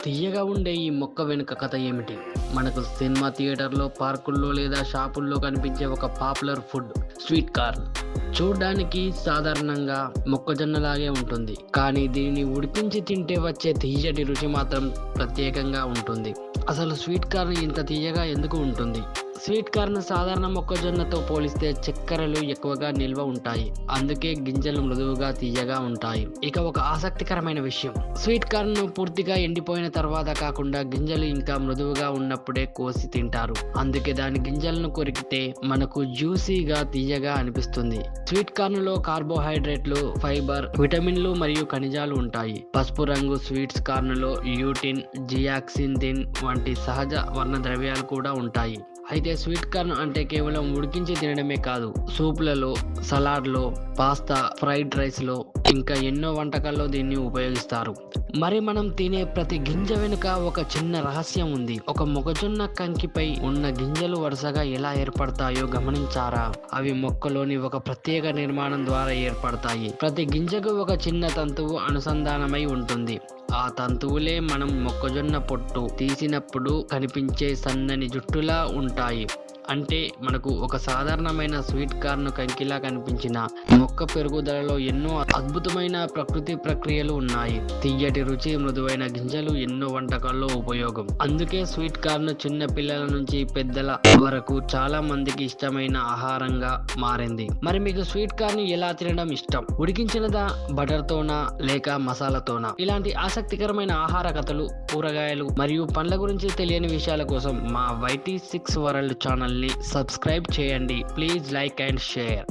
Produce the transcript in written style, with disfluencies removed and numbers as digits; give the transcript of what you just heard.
తియ్యగా ఉండే ఈ మొక్క వెనుక కథ ఏమిటి? మనకు సినిమా థియేటర్లో, పార్కుల్లో లేదా షాపుల్లో కనిపించే ఒక పాపులర్ ఫుడ్ స్వీట్ కార్న్. చూడ్డానికి సాధారణంగా మొక్కజొన్నలాగే ఉంటుంది, కానీ దీనిని ఉడికించి తింటే వచ్చే తియ్యటి రుచి మాత్రం ప్రత్యేకంగా ఉంటుంది. అసలు స్వీట్ కార్న్ ఇంత తియ్యగా ఎందుకు ఉంటుంది? స్వీట్ కార్న్ సాధారణ మొక్కజొన్నతో పోలిస్తే చక్కెరలు ఎక్కువగా నిల్వ ఉంటాయి, అందుకే గింజలు మృదువుగా తీయగా ఉంటాయి. ఇక ఒక ఆసక్తికరమైన విషయం, స్వీట్ కార్న్ ను పూర్తిగా ఎండిపోయిన తర్వాత కాకుండా గింజలు ఇంకా మృదువుగా ఉన్నప్పుడే కోసి తింటారు. అందుకే దాని గింజలను కొరికితే మనకు జ్యూసీగా తీయగా అనిపిస్తుంది. స్వీట్ కార్న్ లో కార్బోహైడ్రేట్లు, ఫైబర్, విటమిన్లు మరియు ఖనిజాలు ఉంటాయి. పసుపు రంగు స్వీట్స్ కార్న్ లో ల్యూటిన్, జియాక్సిందిన్ వంటి సహజ వర్ణ ద్రవ్యాలు కూడా ఉంటాయి. అయితే స్వీట్ కార్న్ అంటే కేవలం ఉడికించి తినడమే కాదు, సూప్లలో, సలాడ్లో, పాస్తా, ఫ్రైడ్ రైస్లో ఇంకా ఎన్నో వంటకాల్లో దీన్ని ఉపయోగిస్తారు. మరి మనం తినే ప్రతి గింజ వెనుక ఒక చిన్న రహస్యం ఉంది. ఒక మొక్కజొన్న కంకిపై ఉన్న గింజలు వరుసగా ఎలా ఏర్పడతాయో గమనించారా? అవి మొక్కలోని ఒక ప్రత్యేక నిర్మాణం ద్వారా ఏర్పడతాయి. ప్రతి గింజకు ఒక చిన్న తంతువు అనుసంధానమై ఉంటుంది. ఆ తంతువులే మనం మొక్కజొన్న పొట్టు తీసినప్పుడు కనిపించే సన్నని జుట్టులా ఉంటాయి. అంటే మనకు ఒక సాధారణమైన స్వీట్ కార్న్ కంకిలా కనిపించిన మొక్క పెరుగుదలలో ఎన్నో అద్భుతమైన ప్రకృతి ప్రక్రియలు ఉన్నాయి. తియ్యటి రుచి, మృదువైన గింజలు ఎన్నో వంటకాల్లో ఉపయోగం. అందుకే స్వీట్ కార్న్ చిన్న పిల్లల నుంచి పెద్దల వరకు చాలా మందికి ఇష్టమైన ఆహారంగా మారింది. మరి మీకు స్వీట్ కార్న్ ఎలా తినడం ఇష్టం? ఉడికించినదా, బటర్ తోనా లేక మసాలాతోనా? ఇలాంటి ఆసక్తికరమైన ఆహార కథలు, కూరగాయలు మరియు పండ్ల గురించి తెలియని విషయాల కోసం మా YT6 వరల్డ్ ఛానల్ ని సబ్స్క్రైబ్ చేయండి. Please like and share.